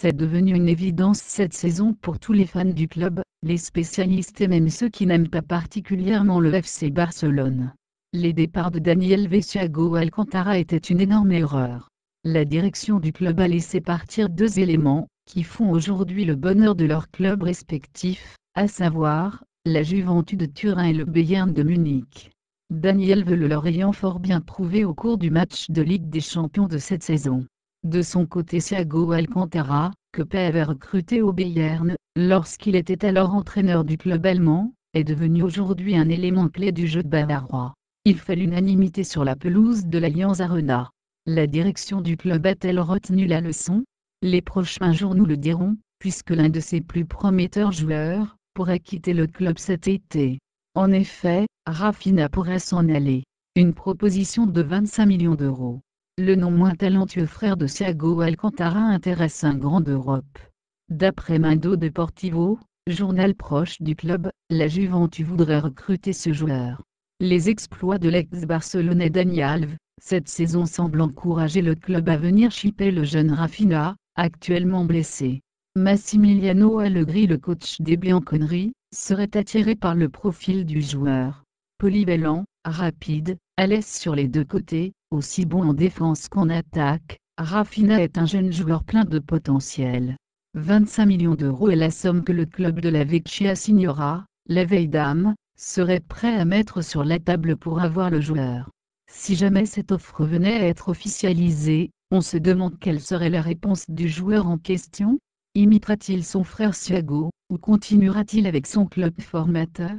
C'est devenu une évidence cette saison pour tous les fans du club, les spécialistes et même ceux qui n'aiment pas particulièrement le FC Barcelone. Les départs de Daniel et Thiago Alcantara étaient une énorme erreur. La direction du club a laissé partir deux éléments, qui font aujourd'hui le bonheur de leurs clubs respectifs, à savoir, la Juventus de Turin et le Bayern de Munich. Daniel le leur ayant fort bien prouvé au cours du match de Ligue des Champions de cette saison. De son côté Thiago Alcantara, que Pep avait recruté au Bayern, lorsqu'il était alors entraîneur du club allemand, est devenu aujourd'hui un élément clé du jeu bavarois. Il fait l'unanimité sur la pelouse de l'Allianz Arena. La direction du club a-t-elle retenu la leçon? Les prochains jours nous le dirons, puisque l'un de ses plus prometteurs joueurs pourrait quitter le club cet été. En effet, Rafinha pourrait s'en aller. Une proposition de 25 millions d'euros. Le non moins talentueux frère de Thiago Alcantara intéresse un grand d'Europe. D'après Mundo Deportivo, journal proche du club, la Juventus voudrait recruter ce joueur. Les exploits de l'ex-barcelonais Dani Alves, cette saison semblent encourager le club à venir shipper le jeune Rafinha, actuellement blessé. Massimiliano Allegri, le coach des Bianconeri, serait attiré par le profil du joueur. Polyvalent, rapide, à l'aise sur les deux côtés, aussi bon en défense qu'en attaque, Rafinha est un jeune joueur plein de potentiel. 25 millions d'euros est la somme que le club de la Vecchia Signora, la vieille dame, serait prêt à mettre sur la table pour avoir le joueur. Si jamais cette offre venait à être officialisée, on se demande quelle serait la réponse du joueur en question. Imitera-t-il son frère Thiago, ou continuera-t-il avec son club formateur?